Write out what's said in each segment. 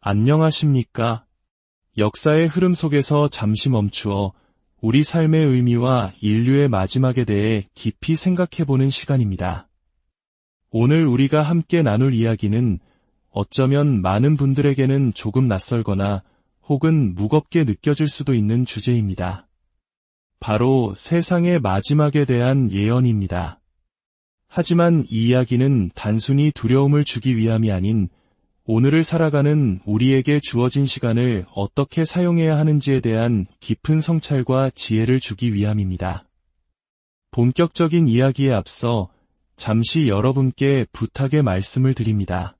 안녕하십니까? 역사의 흐름 속에서 잠시 멈추어 우리 삶의 의미와 인류의 마지막에 대해 깊이 생각해보는 시간입니다. 오늘 우리가 함께 나눌 이야기는 어쩌면 많은 분들에게는 조금 낯설거나 혹은 무겁게 느껴질 수도 있는 주제입니다. 바로 세상의 마지막에 대한 예언입니다. 하지만 이 이야기는 단순히 두려움을 주기 위함이 아닌 오늘을 살아가는 우리에게 주어진 시간을 어떻게 사용해야 하는지에 대한 깊은 성찰과 지혜를 주기 위함입니다. 본격적인 이야기에 앞서 잠시 여러분께 부탁의 말씀을 드립니다.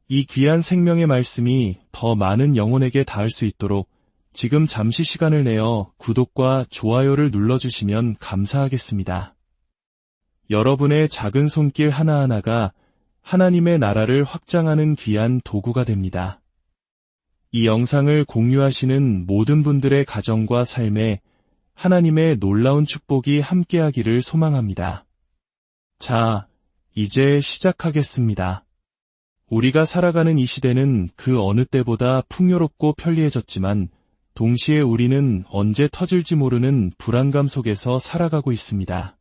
이 귀한 생명의 말씀이 더 많은 영혼에게 닿을 수 있도록 지금 잠시 시간을 내어 구독과 좋아요를 눌러주시면 감사하겠습니다. 여러분의 작은 손길 하나하나가 하나님의 나라를 확장하는 귀한 도구가 됩니다. 이 영상을 공유하시는 모든 분들의 가정과 삶에 하나님의 놀라운 축복이 함께하기를 소망합니다. 자, 이제 시작하겠습니다. 우리가 살아가는 이 시대는 그 어느 때보다 풍요롭고 편리해졌지만 동시에 우리는 언제 터질지 모르는 불안감 속에서 살아가고 있습니다.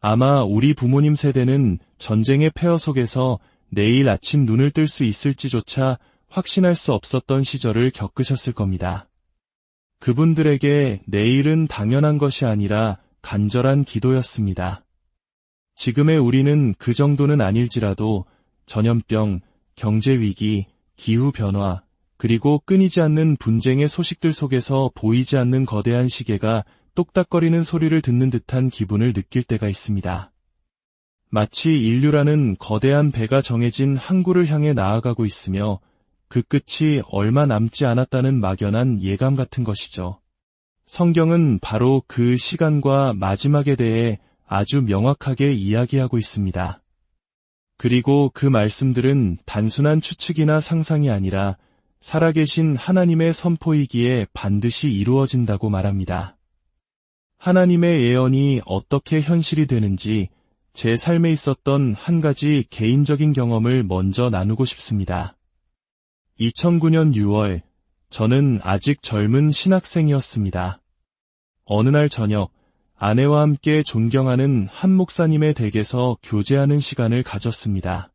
아마 우리 부모님 세대는 전쟁의 폐허 속에서 내일 아침 눈을 뜰 수 있을지조차 확신할 수 없었던 시절을 겪으셨을 겁니다. 그분들에게 내일은 당연한 것이 아니라 간절한 기도였습니다. 지금의 우리는 그 정도는 아닐지라도 전염병, 경제위기, 기후변화, 그리고 끊이지 않는 분쟁의 소식들 속에서 보이지 않는 거대한 시계가 똑딱거리는 소리를 듣는 듯한 기분을 느낄 때가 있습니다. 마치 인류라는 거대한 배가 정해진 항구를 향해 나아가고 있으며 그 끝이 얼마 남지 않았다는 막연한 예감 같은 것이죠. 성경은 바로 그 시간과 마지막에 대해 아주 명확하게 이야기하고 있습니다. 그리고 그 말씀들은 단순한 추측이나 상상이 아니라 살아계신 하나님의 선포이기에 반드시 이루어진다고 말합니다. 하나님의 예언이 어떻게 현실이 되는지 제 삶에 있었던 한 가지 개인적인 경험을 먼저 나누고 싶습니다. 2009년 6월, 저는 아직 젊은 신학생이었습니다. 어느 날 저녁, 아내와 함께 존경하는 한 목사님의 댁에서 교제하는 시간을 가졌습니다.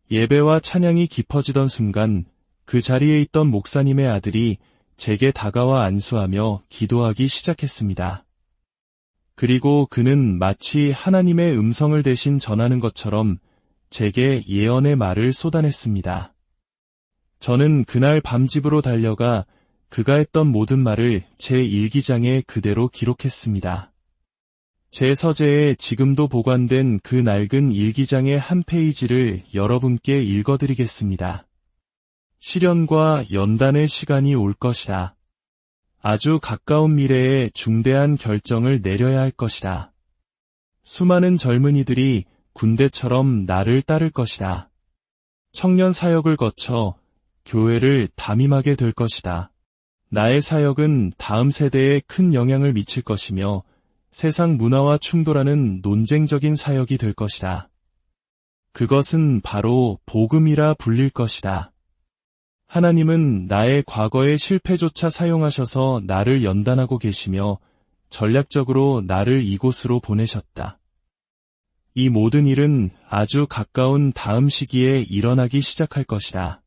예배와 찬양이 깊어지던 순간 그 자리에 있던 목사님의 아들이 제게 다가와 안수하며 기도하기 시작했습니다. 그리고 그는 마치 하나님의 음성을 대신 전하는 것처럼 제게 예언의 말을 쏟아냈습니다. 저는 그날 밤 집으로 달려가 그가 했던 모든 말을 제 일기장에 그대로 기록했습니다. 제 서재에 지금도 보관된 그 낡은 일기장의 한 페이지를 여러분께 읽어드리겠습니다. 시련과 연단의 시간이 올 것이다. 아주 가까운 미래에 중대한 결정을 내려야 할 것이다. 수많은 젊은이들이 군대처럼 나를 따를 것이다. 청년 사역을 거쳐 교회를 담임하게 될 것이다. 나의 사역은 다음 세대에 큰 영향을 미칠 것이며 세상 문화와 충돌하는 논쟁적인 사역이 될 것이다. 그것은 바로 복음이라 불릴 것이다. 하나님은 나의 과거의 실패조차 사용하셔서 나를 연단하고 계시며 전략적으로 나를 이곳으로 보내셨다. 이 모든 일은 아주 가까운 다음 시기에 일어나기 시작할 것이다.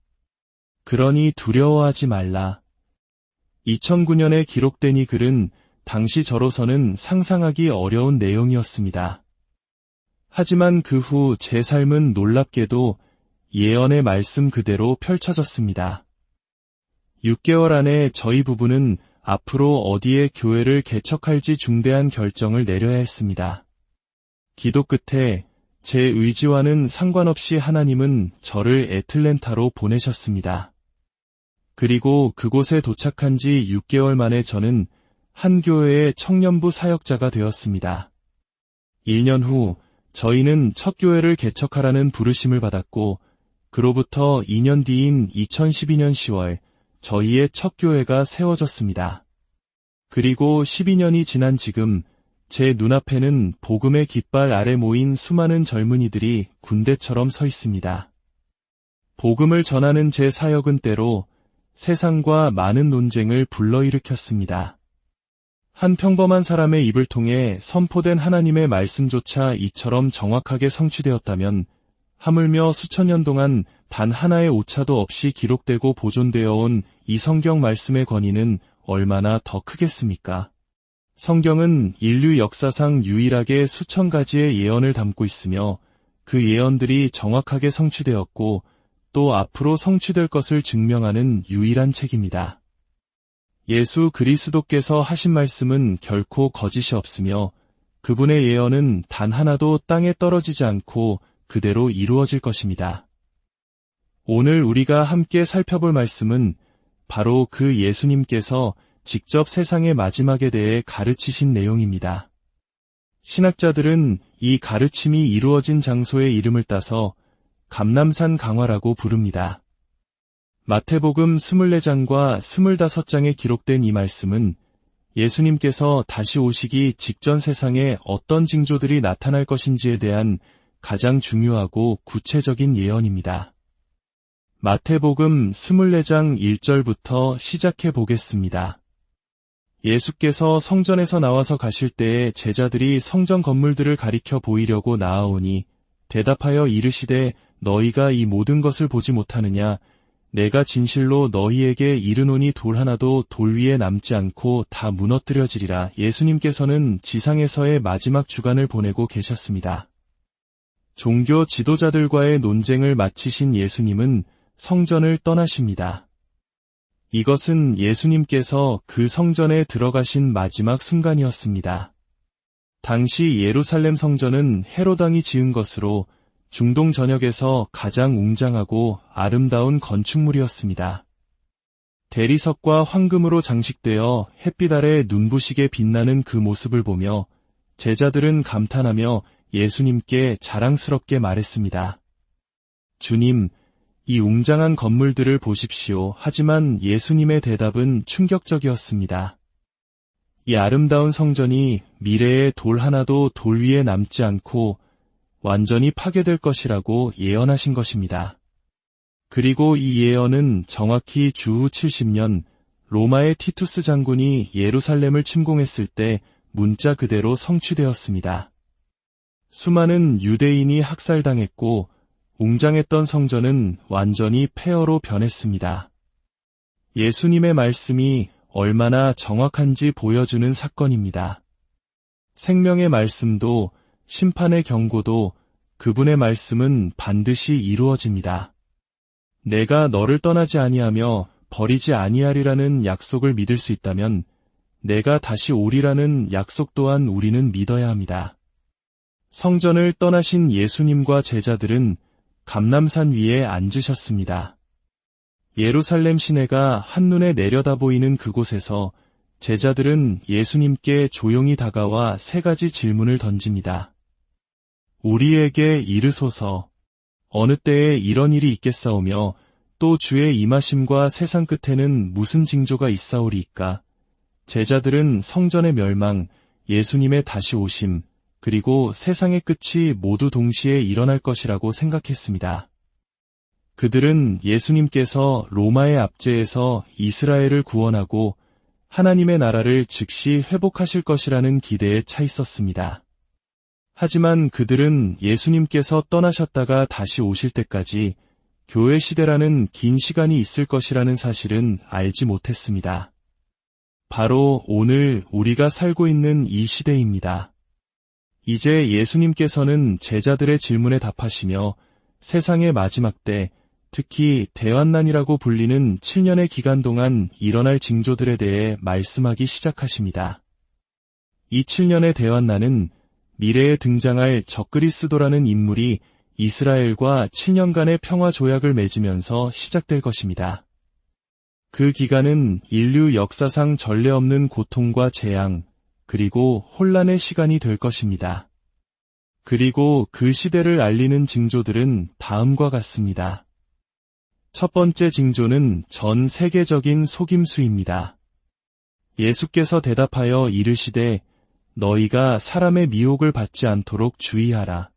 그러니 두려워하지 말라. 2009년에 기록된 이 글은 당시 저로서는 상상하기 어려운 내용이었습니다. 하지만 그 후 제 삶은 놀랍게도 예언의 말씀 그대로 펼쳐졌습니다. 6개월 안에 저희 부부는 앞으로 어디에 교회를 개척할지 중대한 결정을 내려야 했습니다. 기도 끝에 제 의지와는 상관없이 하나님은 저를 애틀랜타로 보내셨습니다. 그리고 그곳에 도착한 지 6개월 만에 저는 한 교회의 청년부 사역자가 되었습니다. 1년 후 저희는 첫 교회를 개척하라는 부르심을 받았고 그로부터 2년 뒤인 2012년 10월 저희의 첫 교회가 세워졌습니다. 그리고 12년이 지난 지금 제 눈앞에는 복음의 깃발 아래 모인 수많은 젊은이들이 군대처럼 서 있습니다. 복음을 전하는 제 사역은 때로 세상과 많은 논쟁을 불러일으켰습니다. 한 평범한 사람의 입을 통해 선포된 하나님의 말씀조차 이처럼 정확하게 성취되었다면 하물며 수천 년 동안 단 하나의 오차도 없이 기록되고 보존되어 온 이 성경 말씀의 권위는 얼마나 더 크겠습니까? 성경은 인류 역사상 유일하게 수천 가지의 예언을 담고 있으며 그 예언들이 정확하게 성취되었고 또 앞으로 성취될 것을 증명하는 유일한 책입니다. 예수 그리스도께서 하신 말씀은 결코 거짓이 없으며 그분의 예언은 단 하나도 땅에 떨어지지 않고 그대로 이루어질 것입니다. 오늘 우리가 함께 살펴볼 말씀은 바로 그 예수님께서 직접 세상의 마지막에 대해 가르치신 내용입니다. 신학자들은 이 가르침이 이루어진 장소의 이름을 따서 감람산 강화라고 부릅니다. 마태복음 24장과 25장에 기록된 이 말씀은 예수님께서 다시 오시기 직전 세상에 어떤 징조들이 나타날 것인지에 대한 가장 중요하고 구체적인 예언입니다. 마태복음 24장 1절부터 시작해 보겠습니다. 예수께서 성전에서 나와서 가실 때에 제자들이 성전 건물들을 가리켜 보이려고 나아오니 대답하여 이르시되 너희가 이 모든 것을 보지 못하느냐? 내가 진실로 너희에게 이르노니 돌 하나도 돌 위에 남지 않고 다 무너뜨려지리라. 예수님께서는 지상에서의 마지막 주간을 보내고 계셨습니다. 종교 지도자들과의 논쟁을 마치신 예수님은 성전을 떠나십니다. 이것은 예수님께서 그 성전에 들어가신 마지막 순간이었습니다. 당시 예루살렘 성전은 헤롯 왕이 지은 것으로 중동 전역에서 가장 웅장하고 아름다운 건축물이었습니다. 대리석과 황금으로 장식되어 햇빛 아래 눈부시게 빛나는 그 모습을 보며 제자들은 감탄하며 예수님께 자랑스럽게 말했습니다. 주님, 이 웅장한 건물들을 보십시오. 하지만 예수님의 대답은 충격적이었습니다. 이 아름다운 성전이 미래에 돌 하나도 돌 위에 남지 않고 완전히 파괴될 것이라고 예언하신 것입니다. 그리고 이 예언은 정확히 주후 70년 로마의 티투스 장군이 예루살렘을 침공했을 때 문자 그대로 성취되었습니다. 수많은 유대인이 학살당했고 웅장했던 성전은 완전히 폐허로 변했습니다. 예수님의 말씀이 얼마나 정확한지 보여주는 사건입니다. 생명의 말씀도 심판의 경고도 그분의 말씀은 반드시 이루어집니다. 내가 너를 떠나지 아니하며 버리지 아니하리라는 약속을 믿을 수 있다면 내가 다시 오리라는 약속 또한 우리는 믿어야 합니다. 성전을 떠나신 예수님과 제자들은 감람산 위에 앉으셨습니다. 예루살렘 시내가 한눈에 내려다 보이는 그곳에서 제자들은 예수님께 조용히 다가와 세 가지 질문을 던집니다. 우리에게 이르소서, 어느 때에 이런 일이 있겠사오며 또 주의 임하심과 세상 끝에는 무슨 징조가 있사오리이까? 제자들은 성전의 멸망, 예수님의 다시 오심, 그리고 세상의 끝이 모두 동시에 일어날 것이라고 생각했습니다. 그들은 예수님께서 로마의 압제에서 이스라엘을 구원하고 하나님의 나라를 즉시 회복하실 것이라는 기대에 차 있었습니다. 하지만 그들은 예수님께서 떠나셨다가 다시 오실 때까지 교회 시대라는 긴 시간이 있을 것이라는 사실은 알지 못했습니다. 바로 오늘 우리가 살고 있는 이 시대입니다. 이제 예수님께서는 제자들의 질문에 답하시며 세상의 마지막 때, 특히 대환난이라고 불리는 7년의 기간 동안 일어날 징조들에 대해 말씀하기 시작하십니다. 이 7년의 대환난은 미래에 등장할 적그리스도라는 인물이 이스라엘과 7년간의 평화 조약을 맺으면서 시작될 것입니다. 그 기간은 인류 역사상 전례 없는 고통과 재앙, 그리고 혼란의 시간이 될 것입니다. 그리고 그 시대를 알리는 징조들은 다음과 같습니다. 첫 번째 징조는 전 세계적인 속임수입니다. 예수께서 대답하여 이르시되 너희가 사람의 미혹을 받지 않도록 주의하라.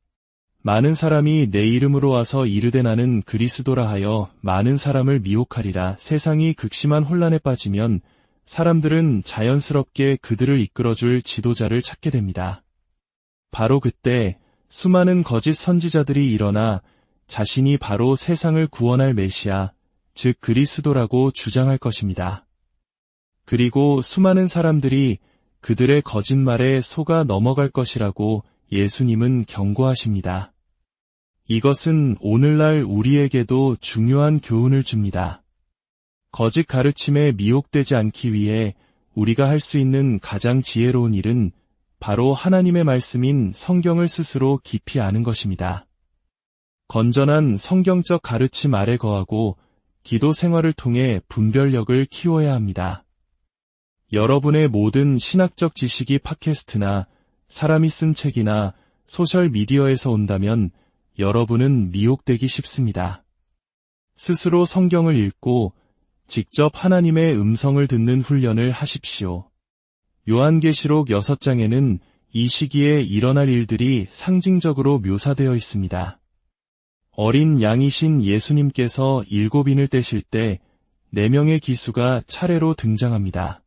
많은 사람이 내 이름으로 와서 이르되 나는 그리스도라 하여 많은 사람을 미혹하리라. 세상이 극심한 혼란에 빠지면 사람들은 자연스럽게 그들을 이끌어줄 지도자를 찾게 됩니다. 바로 그때 수많은 거짓 선지자들이 일어나 자신이 바로 세상을 구원할 메시아, 즉 그리스도라고 주장할 것입니다. 그리고 수많은 사람들이 그들의 거짓말에 속아 넘어갈 것이라고 예수님은 경고하십니다. 이것은 오늘날 우리에게도 중요한 교훈을 줍니다. 거짓 가르침에 미혹되지 않기 위해 우리가 할 수 있는 가장 지혜로운 일은 바로 하나님의 말씀인 성경을 스스로 깊이 아는 것입니다. 건전한 성경적 가르침 아래 거하고 기도 생활을 통해 분별력을 키워야 합니다. 여러분의 모든 신학적 지식이 팟캐스트나 사람이 쓴 책이나 소셜미디어에서 온다면 여러분은 미혹되기 쉽습니다. 스스로 성경을 읽고 직접 하나님의 음성을 듣는 훈련을 하십시오. 요한계시록 6장에는 이 시기에 일어날 일들이 상징적으로 묘사되어 있습니다. 어린 양이신 예수님께서 7인을 떼실 때 4명의 기수가 차례로 등장합니다.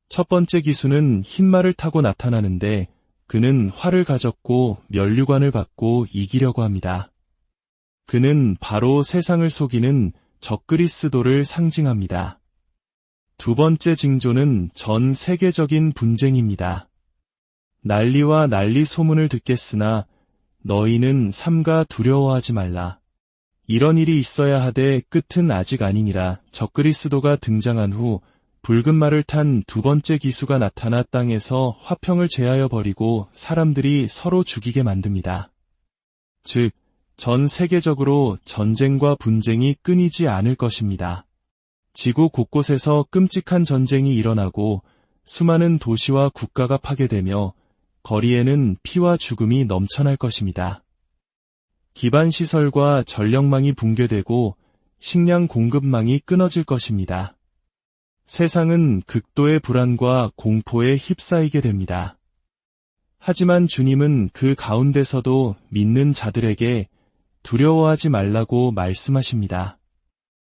첫 번째 기수는 흰 말을 타고 나타나는데 그는 활을 가졌고 면류관을 받고 이기려고 합니다. 그는 바로 세상을 속이는 적그리스도를 상징합니다. 두 번째 징조는 전 세계적인 분쟁입니다. 난리와 난리 소문을 듣겠으나 너희는 삼가 두려워하지 말라. 이런 일이 있어야 하되 끝은 아직 아니니라. 적그리스도가 등장한 후 붉은 말을 탄 두 번째 기수가 나타나 땅에서 화평을 제하여 버리고 사람들이 서로 죽이게 만듭니다. 즉, 전 세계적으로 전쟁과 분쟁이 끊이지 않을 것입니다. 지구 곳곳에서 끔찍한 전쟁이 일어나고 수많은 도시와 국가가 파괴되며 거리에는 피와 죽음이 넘쳐날 것입니다. 기반시설과 전력망이 붕괴되고 식량 공급망이 끊어질 것입니다. 세상은 극도의 불안과 공포에 휩싸이게 됩니다. 하지만 주님은 그 가운데서도 믿는 자들에게 두려워하지 말라고 말씀하십니다.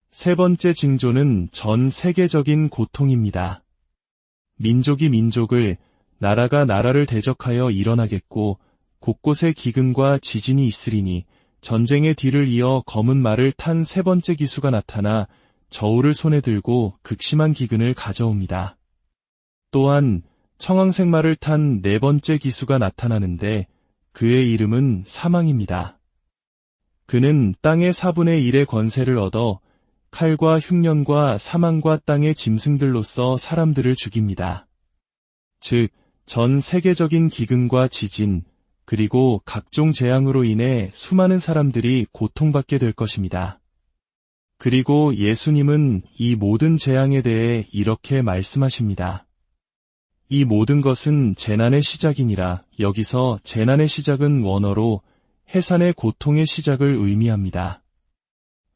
세 번째 징조는 전 세계적인 고통입니다. 민족이 민족을, 나라가 나라를 대적하여 일어나겠고 곳곳에 기근과 지진이 있으리니 전쟁의 뒤를 이어 검은 말을 탄 세 번째 기수가 나타나 저울을 손에 들고 극심한 기근을 가져옵니다. 또한 청황색 말을 탄 네 번째 기수가 나타나는데 그의 이름은 사망입니다. 그는 땅의 4분의 1의 권세를 얻어 칼과 흉년과 사망과 땅의 짐승들로서 사람들을 죽입니다. 즉, 전 세계적인 기근과 지진, 그리고 각종 재앙으로 인해 수많은 사람들이 고통받게 될 것입니다. 그리고 예수님은 이 모든 재앙에 대해 이렇게 말씀하십니다. 이 모든 것은 재난의 시작이니라. 여기서 재난의 시작은 원어로 해산의 고통의 시작을 의미합니다.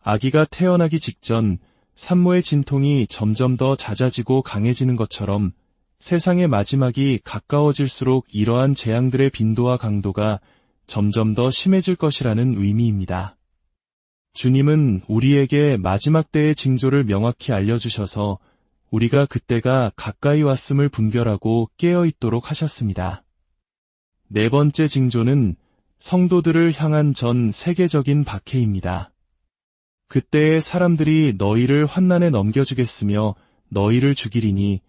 아기가 태어나기 직전 산모의 진통이 점점 더 잦아지고 강해지는 것처럼 세상의 마지막이 가까워질수록 이러한 재앙들의 빈도와 강도가 점점 더 심해질 것이라는 의미입니다. 주님은 우리에게 마지막 때의 징조를 명확히 알려주셔서 우리가 그때가 가까이 왔음을 분별하고 깨어있도록 하셨습니다. 네 번째 징조는 성도들을 향한 전 세계적인 박해입니다. 그때의 사람들이 너희를 환난에 넘겨주겠으며 너희를 죽이리니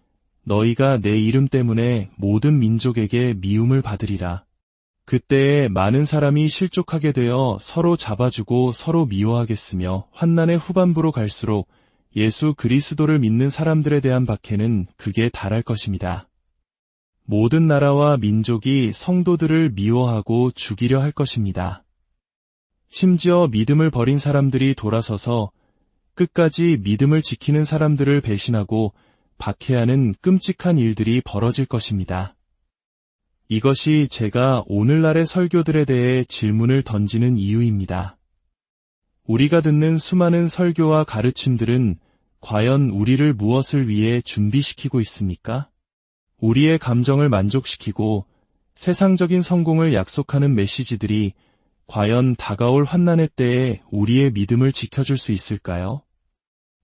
너희가 내 이름 때문에 모든 민족에게 미움을 받으리라. 그때에 많은 사람이 실족하게 되어 서로 잡아주고 서로 미워하겠으며 환난의 후반부로 갈수록 예수 그리스도를 믿는 사람들에 대한 박해는 극에 달할 것입니다. 모든 나라와 민족이 성도들을 미워하고 죽이려 할 것입니다. 심지어 믿음을 버린 사람들이 돌아서서 끝까지 믿음을 지키는 사람들을 배신하고 박해하는 끔찍한 일들이 벌어질 것입니다. 이것이 제가 오늘날의 설교들에 대해 질문을 던지는 이유입니다. 우리가 듣는 수많은 설교와 가르침들은 과연 우리를 무엇을 위해 준비시키고 있습니까? 우리의 감정을 만족시키고 세상적인 성공을 약속하는 메시지들이 과연 다가올 환난의 때에 우리의 믿음을 지켜줄 수 있을까요?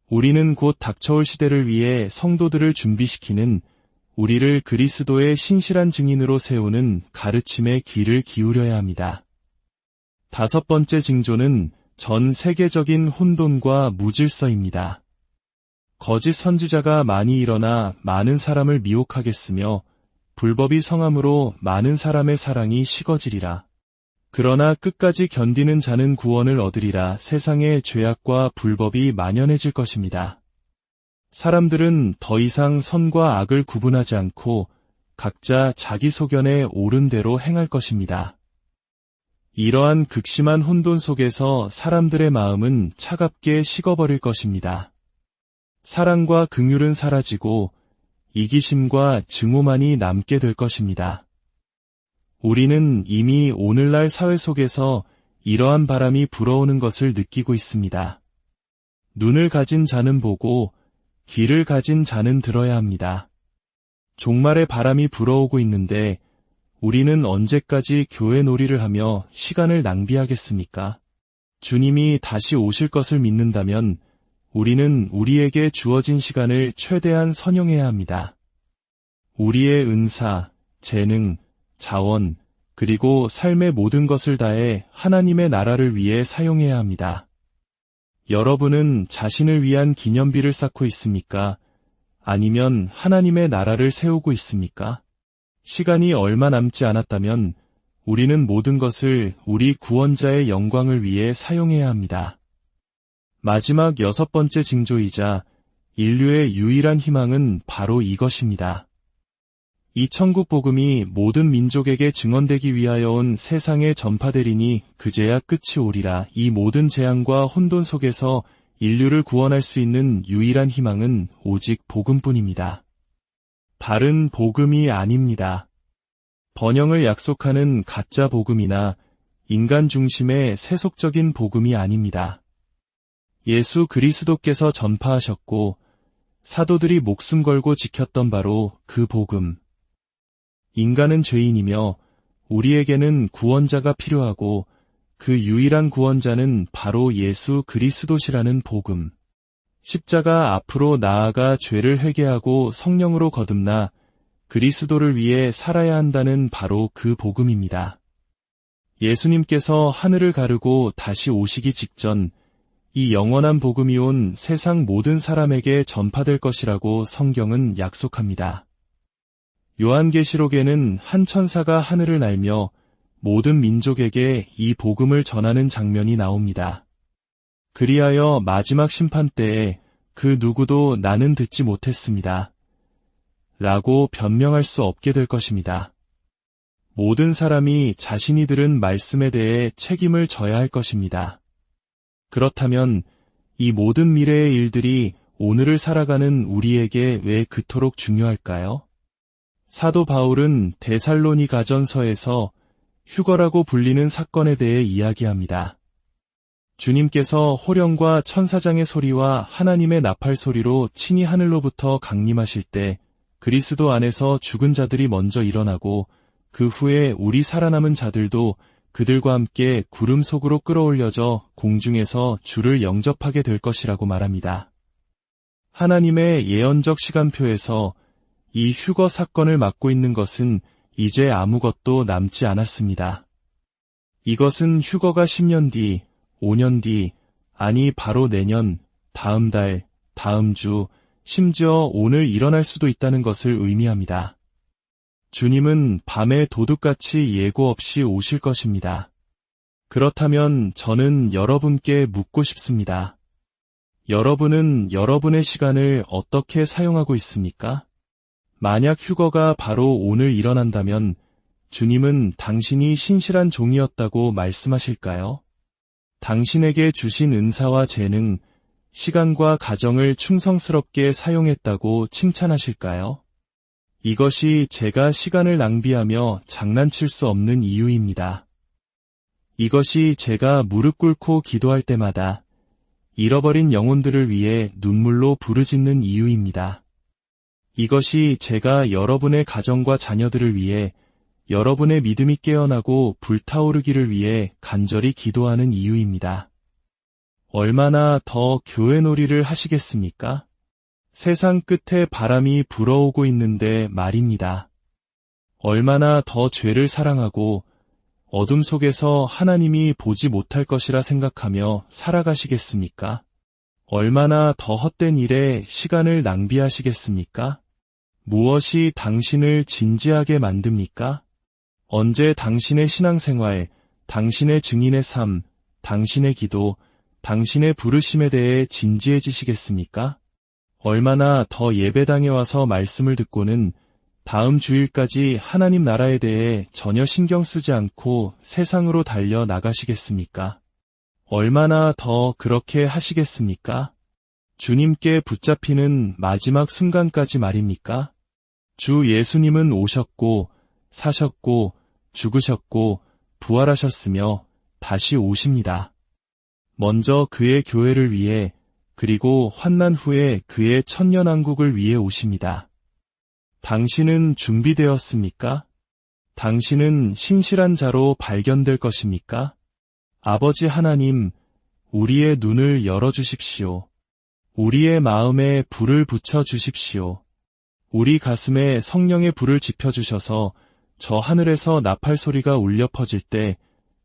우리는 곧 닥쳐올 시대를 위해 성도들을 준비시키는 우리를 그리스도의 신실한 증인으로 세우는 가르침에 귀를 기울여야 합니다. 다섯 번째 징조는 전 세계적인 혼돈과 무질서입니다. 거짓 선지자가 많이 일어나 많은 사람을 미혹하겠으며 불법이 성함으로 많은 사람의 사랑이 식어지리라. 그러나 끝까지 견디는 자는 구원을 얻으리라. 세상에 죄악과 불법이 만연해질 것입니다. 사람들은 더 이상 선과 악을 구분하지 않고 각자 자기 소견에 옳은 대로 행할 것입니다. 이러한 극심한 혼돈 속에서 사람들의 마음은 차갑게 식어버릴 것입니다. 사랑과 긍휼은 사라지고 이기심과 증오만이 남게 될 것입니다. 우리는 이미 오늘날 사회 속에서 이러한 바람이 불어오는 것을 느끼고 있습니다. 눈을 가진 자는 보고 귀를 가진 자는 들어야 합니다. 종말의 바람이 불어오고 있는데 우리는 언제까지 교회 놀이를 하며 시간을 낭비하겠습니까? 주님이 다시 오실 것을 믿는다면 우리는 우리에게 주어진 시간을 최대한 선용해야 합니다. 우리의 은사, 재능, 자원, 그리고 삶의 모든 것을 다해 하나님의 나라를 위해 사용해야 합니다. 여러분은 자신을 위한 기념비를 쌓고 있습니까? 아니면 하나님의 나라를 세우고 있습니까? 시간이 얼마 남지 않았다면 우리는 모든 것을 우리 구원자의 영광을 위해 사용해야 합니다. 마지막 여섯 번째 징조이자 인류의 유일한 희망은 바로 이것입니다. 이 천국 복음이 모든 민족에게 증언되기 위하여 온 세상에 전파되리니 그제야 끝이 오리라. 이 모든 재앙과 혼돈 속에서 인류를 구원할 수 있는 유일한 희망은 오직 복음뿐입니다. 다른 복음이 아닙니다. 번영을 약속하는 가짜 복음이나 인간 중심의 세속적인 복음이 아닙니다. 예수 그리스도께서 전파하셨고 사도들이 목숨 걸고 지켰던 바로 그 복음. 인간은 죄인이며 우리에게는 구원자가 필요하고 그 유일한 구원자는 바로 예수 그리스도시라는 복음. 십자가 앞으로 나아가 죄를 회개하고 성령으로 거듭나 그리스도를 위해 살아야 한다는 바로 그 복음입니다. 예수님께서 하늘을 가르고 다시 오시기 직전 이 영원한 복음이 온 세상 모든 사람에게 전파될 것이라고 성경은 약속합니다. 요한계시록에는 한 천사가 하늘을 날며 모든 민족에게 이 복음을 전하는 장면이 나옵니다. 그리하여 마지막 심판 때에 그 누구도 나는 듣지 못했습니다. 라고 변명할 수 없게 될 것입니다. 모든 사람이 자신이 들은 말씀에 대해 책임을 져야 할 것입니다. 그렇다면 이 모든 미래의 일들이 오늘을 살아가는 우리에게 왜 그토록 중요할까요? 사도 바울은 데살로니가전서에서 휴거라고 불리는 사건에 대해 이야기합니다. 주님께서 호령과 천사장의 소리와 하나님의 나팔 소리로 친히 하늘로부터 강림하실 때 그리스도 안에서 죽은 자들이 먼저 일어나고 그 후에 우리 살아남은 자들도 그들과 함께 구름 속으로 끌어올려져 공중에서 주를 영접하게 될 것이라고 말합니다. 하나님의 예언적 시간표에서 이 휴거 사건을 맡고 있는 것은 이제 아무것도 남지 않았습니다. 이것은 휴거가 10년 뒤, 5년 뒤, 아니 바로 내년, 다음 달, 다음 주, 심지어 오늘 일어날 수도 있다는 것을 의미합니다. 주님은 밤에 도둑같이 예고 없이 오실 것입니다. 그렇다면 저는 여러분께 묻고 싶습니다. 여러분은 여러분의 시간을 어떻게 사용하고 있습니까? 만약 휴거가 바로 오늘 일어난다면 주님은 당신이 신실한 종이었다고 말씀하실까요? 당신에게 주신 은사와 재능, 시간과 가정을 충성스럽게 사용했다고 칭찬하실까요? 이것이 제가 시간을 낭비하며 장난칠 수 없는 이유입니다. 이것이 제가 무릎 꿇고 기도할 때마다 잃어버린 영혼들을 위해 눈물로 부르짖는 이유입니다. 이것이 제가 여러분의 가정과 자녀들을 위해 여러분의 믿음이 깨어나고 불타오르기를 위해 간절히 기도하는 이유입니다. 얼마나 더 교회 놀이를 하시겠습니까? 세상 끝에 바람이 불어오고 있는데 말입니다. 얼마나 더 죄를 사랑하고 어둠 속에서 하나님이 보지 못할 것이라 생각하며 살아가시겠습니까? 얼마나 더 헛된 일에 시간을 낭비하시겠습니까? 무엇이 당신을 진지하게 만듭니까? 언제 당신의 신앙생활, 당신의 증인의 삶, 당신의 기도, 당신의 부르심에 대해 진지해지시겠습니까? 얼마나 더 예배당에 와서 말씀을 듣고는 다음 주일까지 하나님 나라에 대해 전혀 신경 쓰지 않고 세상으로 달려 나가시겠습니까? 얼마나 더 그렇게 하시겠습니까? 주님께 붙잡히는 마지막 순간까지 말입니까? 주 예수님은 오셨고, 사셨고, 죽으셨고, 부활하셨으며 다시 오십니다. 먼저 그의 교회를 위해, 그리고 환난 후에 그의 천년왕국을 위해 오십니다. 당신은 준비되었습니까? 당신은 신실한 자로 발견될 것입니까? 아버지 하나님, 우리의 눈을 열어주십시오. 우리의 마음에 불을 붙여주십시오. 우리 가슴에 성령의 불을 지펴주셔서 저 하늘에서 나팔 소리가 울려 퍼질 때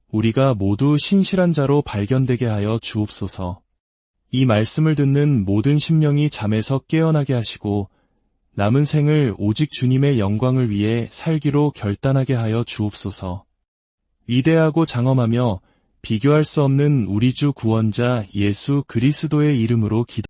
우리가 모두 신실한 자로 발견되게 하여 주옵소서. 이 말씀을 듣는 모든 심령이 잠에서 깨어나게 하시고 남은 생을 오직 주님의 영광을 위해 살기로 결단하게 하여 주옵소서. 위대하고 장엄하며 비교할 수 없는 우리 주 구원자 예수 그리스도의 이름으로 기도합니다.